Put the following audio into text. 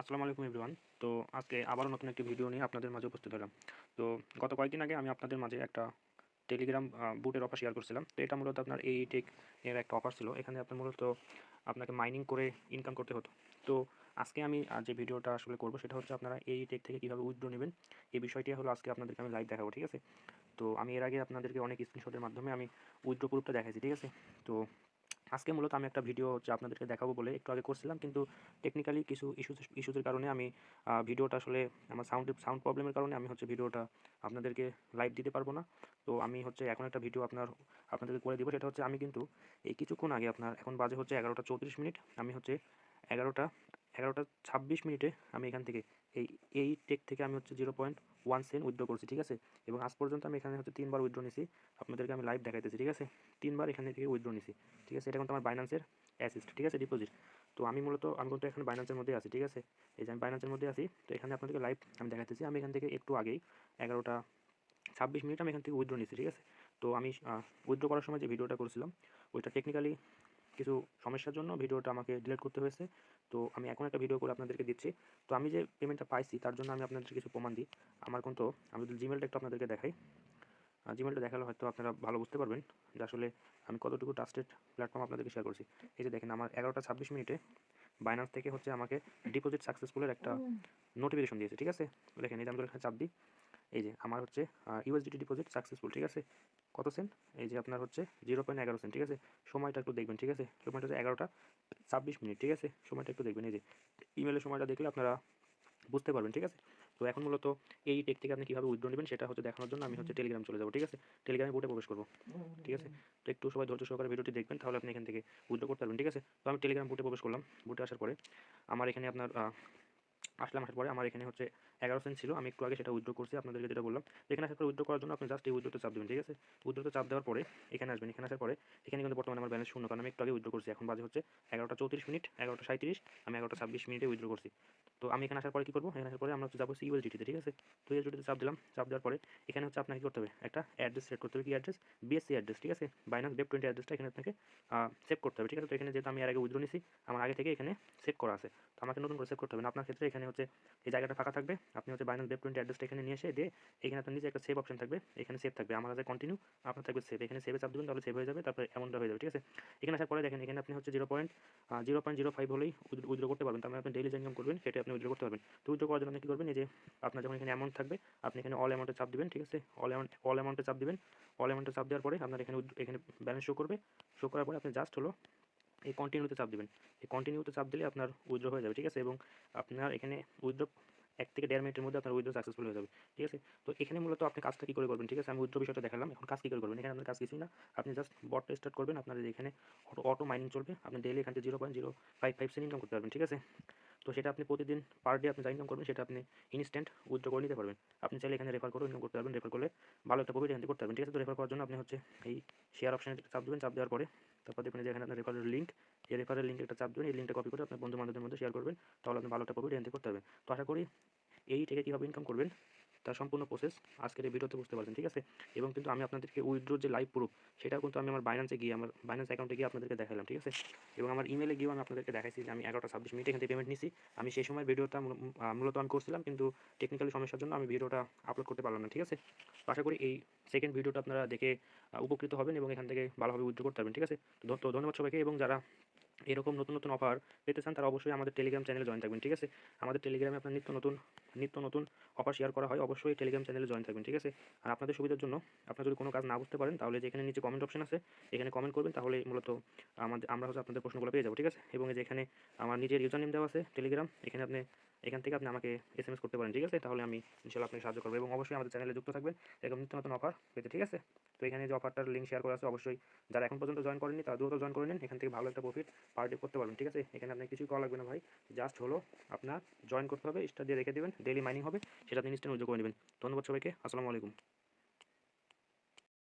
আসসালামু আলাইকুম এভরিওয়ান। তো আজকে আবারও নতুন একটি ভিডিও নিয়ে আপনাদের মাঝে উপস্থিত হলাম। তো গত কয়েকদিন আগে আমি আপনাদের মাঝে একটা টেলিগ্রাম বুটের অফার শেয়ার করছিলাম। তো এটা মূলত আপনার এই টেক এর একটা অফার ছিল। এখানে আপনার মূলত আপনাকে মাইনিং করে ইনকাম করতে হতো। তো আজকে আমি যে ভিডিওটা আসলে করব সেটা হচ্ছে আপনারা এই টেক থেকে কীভাবে উইথড্র নেবেন, এই বিষয়টি হলো আজকে আপনাদেরকে আমি লাইভ দেখাবো, ঠিক আছে? তো আমি এর আগে আপনাদেরকে অনেক স্ক্রিনশটের মাধ্যমে আমি উইথড্র প্রুফটা দেখাইছি, ঠিক আছে? তো আজকে মূলত আমি একটা ভিডিও হচ্ছে আপনাদেরকে দেখাবো বলে একটু আগে করছিলাম, কিন্তু টেকনিক্যালি কিছু ইস্যুজের কারণে আমি ভিডিওটা আসলে আমার সাউন্ড প্রবলেমের কারণে আমি হচ্ছে ভিডিওটা আপনাদেরকে লাইভ দিতে পারবো না। তো আমি হচ্ছে এখন একটা ভিডিও আপনাদেরকে করে দিব। সেটা হচ্ছে আমি কিন্তু এই কিছুক্ষণ আগে আপনার এখন বাজে হচ্ছে 11টা 34 মিনিট, আমি হচ্ছে 11টা 11টা 26 মিনিটে আমি এখান থেকে এই এই টেক থেকে আমি হচ্ছে 0.1 সেন্ট উইথড্র করছি, ঠিক আছে? এবং আজ পর্যন্ত আমি এখানে হচ্ছে 3বার উইথড্র নিছি, আপনাদেরকে আমি লাইভ দেখাইতেছি, ঠিক আছে? 3বার এখান থেকে উইথড্র নিছি, ঠিক আছে? এটা কিন্তু আমার বাইন্যান্সের অ্যাসিস্ট, ঠিক আছে, ডিপোজিট। তো আমি কিন্তু এখানে বাইন্যান্সের মধ্যে আছি, ঠিক আছে? এই যে আমি বাইন্যান্সের মধ্যে আছি, তো এখানে আপনাদেরকে লাইভ আমি দেখাতেছি। আমি এখান থেকে একটু আগেই 11টা 26 মিনিট আমি এখান থেকে উইথড্র নিছি, ঠিক আছে? তো আমি উইথড্র করার সময় যে ভিডিওটা করেছিলাম ওইটা টেকনিক্যালি কিছু সমস্যার জন্য ভিডিওটা আমাকে ডিলিট করতে হয়েছে। তো আমি এখন একটা ভিডিও করে আপনাদেরকে দিচ্ছি। তো আমি যে পেমেন্টটা পাইছি তার জন্য আমি আপনাদের কিছু প্রমাণ দিই। আমি যদি জিমেলটা একটু আপনাদেরকে দেখাই, জিমেলটা দেখালে হয়তো আপনারা ভালো বুঝতে পারবেন যে আসলে আমি কতটুকু ট্রাস্টেড প্ল্যাটফর্ম আপনাদেরকে শেয়ার করছি। এই যে দেখেন, আমার 11টা 26 মিনিটে বাইন্যান্স থেকে হচ্ছে আমাকে ডিপোজিট সাকসেসফুলের একটা নোটিফিকেশন দিয়েছে, ঠিক আছে? দেখেন, এই যে আমি এখানে চাপ দিই, এই যে আমার হচ্ছে ইউএসডিটি ডিপোজিট সাকসেসফুল, ঠিক আছে? কত সেন্ট? এই যে আপনার হচ্ছে 0.11 সেন্ট, ঠিক আছে? সময়টা একটু দেখবেন, ঠিক আছে? সময়টা হচ্ছে 11টা 26 মিনিট, ঠিক আছে? সময়টা একটু দেখবেন, এই যে ইমেলের সময়টা দেখলে আপনারা বুঝতে পারবেন, ঠিক আছে? তো এখন মূলত এই টেক থেকে আপনি কীভাবে উইথড্র নেবেন সেটা হচ্ছে দেখানোর জন্য আমি হচ্ছে টেলিগ্রাম চলে যাবো, ঠিক আছে? টেলিগ্রামে বুটে প্রবেশ করবো, ঠিক আছে? তো একটু সবাই ধৈর্য সহকারে ভিডিওটি দেখবেন, তাহলে আপনি এখান থেকে উইথড্র করতে পারবেন, ঠিক আছে? তো আমি টেলিগ্রাম বুটে প্রবেশ করলাম। বুটে আসার পরে আমার এখানে আপনার আসার পরে আমার এখানে হচ্ছে 11 সেন্ট ছিল, আমি একটু আগে সেটা উইথড্র করছি, আপনাদেরকে যেটা বললাম। এখানে আসার পরে উইথড্র করার জন্য আপনি জাস্ট এই উইথড্রতে চাপ দেবেন, ঠিক আছে? উইথড্রতে চাপ দেওয়ার পরে এখানে আসবেন। এখানে আসার পরে এখানে কিন্তু বর্তমানে আমার ব্যালেন্স শূন্য, কারণ আমি একটু আগে উইথড্র করছি। এখন বাজে হচ্ছে 11টা 34 মিনিট, 11টা 37, আমি 11টা 26 মিনিটে উইথড্র করছি। তো আমি এখানে আসার পরে কী করবো, এখানে আসার পরে আমরা হচ্ছে যাবো ইউএসডিটিতে, ঠিক আছে? তো ইউএসডিটিতে চাপ দিলাম। চাপ দেওয়ার পরে এখানে হচ্ছে আপনাকে কী করতে হবে, একটা অ্যাড্রেস সেট করতে হবে। কি অ্যাড্রেস? বিএসসি অ্যাড্রেস, ঠিক আছে? বাইন্যান্স Web20 অ্যাড্রেসটা এখানে আপনাকে সেভ করতে হবে, ঠিক আছে? তো এখানে যেহেতু আমি এর আগে উইথড্র নিছি, আমার আগে থেকে এখানে সেভ করা আছে, তো আমাকে নতুন করে সেভ করতে হবে না। আপনার ক্ষেত্রে এখানে হচ্ছে এই জায়গাটা ফাঁকা থাকবে, আপনি হচ্ছে বাইন্যান্স Web20 অ্যাড্রেসটা এখানে নিয়ে এসে দিয়ে এখানে আপনার নিচে একটা সেভ অপশন থাকবে, এখানে সেভ থাকবে, আমার কাছে কন্টিনিউ, আপনার থাকবে সেভ। এখানে সেভে চাপ দেবেন, তাহলে সেভ হয়ে যাবে, তারপরে এমনটা হয়ে যাবে, ঠিক আছে? এখানে আসার পরে দেখেন, এখানে আপনি হচ্ছে 0.05 হলেই উইথড্র করতে পারবেন। তার মানে আপনি ডেইলি যে ইনকাম করবেন সেটা আপনি উইথড্র করতে পারবেন। তো উইথড্র করার জন্য আপনি কী করবেন, এই যে আপনার যখন এখানে অ্যামাউন্ট থাকবে আপনি এখানে অল অ্যামাউন্টে চাপ দিবেন, ঠিক আছে? অল অ্যামাউন্টে চাপ দিবেন। অল অ্যামাউন্টে চাপ দেওয়ার পরে আপনার এখানে ব্যালেন্স শো করবে। শো করার পরে আপনি জাস্ট হলো এই কন্টিনিউতে চাপ দিবেন। এই কন্টিনিউতে চাপ দিলে আপনার উইথড্র হয়ে যাবে, ঠিক আছে? এবং আপনার এখানে উইথড্র 1 থেকে 1.5 মিনিটের মধ্যে আপনার উইথড্র সাকসেসফুল হয়ে যাবে, ঠিক আছে? তো এখানে মূলত আপনি কাজটা কী করে করবেন, ঠিক আছে? আমি উইথড্র বিষয়টা দেখালাম, এখন কাজ কী করে করবেন? এখানে আপনার কাজ কিছুই না, আপনি জাস্ট বটটা স্টার্ট করবেন। আপনার এখানে অটো মাইনিং চলবে, আপনি ডেইলি এখান থেকে 0.055 সেন্ট ইনকাম করতে পারবেন, ঠিক আছে? তো সেটা আপনি প্রতিদিন পার ডে আপনি যা ইনকাম করবেন সেটা আপনি ইনস্ট্যান্ট উইথড্র করে নিতে পারবেন। আপনি চাইলে এখানে রেফার করে ইনকাম করতে পারবেন, রেফার করলে ভালো একটা প্রফিট এখান থেকে করতে পারবেন, ঠিক আছে? তো রেফার করার জন্য আপনি হচ্ছে এই শেয়ার অপশানে চাপ দেবেন। চাপ দেওয়ার পরে তারপর দেখবেন যে এখানে আপনার রেফারের লিঙ্ক, এই রেফারের লিঙ্কে একটা চাপ দেবেন। এই লিঙ্কটা কপি করে আপনার বন্ধু বান্ধবদের মধ্যে শেয়ার করবেন, তাহলে আপনি ভালো একটা প্রফিট এখান থেকে করতে পারবেন। তো আশা করি এই থেকে কীভাবে ইনকাম করবেন তার সম্পূর্ণ প্রসেস আজকের এই ভিডিওতে বুঝতে পারছেন, ঠিক আছে? এবং কিন্তু আমি আপনাদেরকে উইথড্রোর যে লাইভ প্রুফ সেটাও কিন্তু আমি আমার আমার বাইন্যান্স অ্যাকাউন্টে গিয়ে আপনাদেরকে দেখালাম, ঠিক আছে? এবং আমার ইমেলে গিয়েও আমি আপনাদেরকে দেখাইছি যে আমি 11টা 26 মিনিটে এখান থেকে পেমেন্ট নিছি। আমি সেই সময় ভিডিওটা মূলত আমি করছিলাম, কিন্তু টেকনিক্যালি সমস্যার জন্য আমি ভিডিওটা আপলোড করতে পারলাম না, ঠিক আছে? তো আশা করি এই সেকেন্ড ভিডিওটা আপনারা দেখে উপকৃত হবেন এবং এখান থেকে ভালোভাবে উইথড্র করতে পারবেন, ঠিক আছে? তো ধন্যবাদ সবাইকে। এবং যারা এরকম নতুন নতুন অফার পেতে চান তারা অবশ্যই আমাদের টেলিগ্রাম চ্যানেলে জয়েন থাকবেন, ঠিক আছে? আমাদের টেলিগ্রামে আপনার নিত্য নতুন অফার শেয়ার করা হয়, অবশ্যই টেলিগ্রাম চ্যানেলে জয়েন থাকবেন, ঠিক আছে? আর আপনাদের সুবিধার জন্য আপনারা যদি কোনো কাজ না বুঝতে পারেন তাহলে যে এখানে নিচে কমেন্ট অপশন আছে, এখানে কমেন্ট করবেন, তাহলে মূলত আমরা হচ্ছে আপনাদের প্রশ্নগুলো পেয়ে যাবো, ঠিক আছে? এবং এই যে এখানে আমার নিজের ইউজার নেম দেওয়া আছে টেলিগ্রাম, এখান থেকে আপনি আমাকে এসএমএস করতে পারেন, ঠিক আছে? তাহলে আমি ইনশাআল্লাহ আপনাকে সাহায্য করবো। এবং অবশ্যই আমাদের চ্যানেলে যুক্ত থাকবেন এরকম নিত্য নতুন অফার পেতে, ঠিক আছে? তো এখানে যে অফারটার লিঙ্ক শেয়ার করা আছে, অবশ্যই যারা এখন পর্যন্ত জয়েন করেননি তারা দ্রুত জয়েন করে নিন, এখান থেকে ভালো একটা প্রফিট পার ডে করতে পারবেন, ঠিক আছে? এখানে আপনার কিছুই করা লাগবে না ভাই, জাস্ট হলো আপনার জয়েন করতে হবে, স্টার দিয়ে রেখে দেবেন, ডেইলি মাইনিং হবে, সেটা আপনি ইনস্ট্যান্ট উইথড্র করে নেবেন। ধন্যবাদ সবাইকে, আসসালামু আলাইকুম।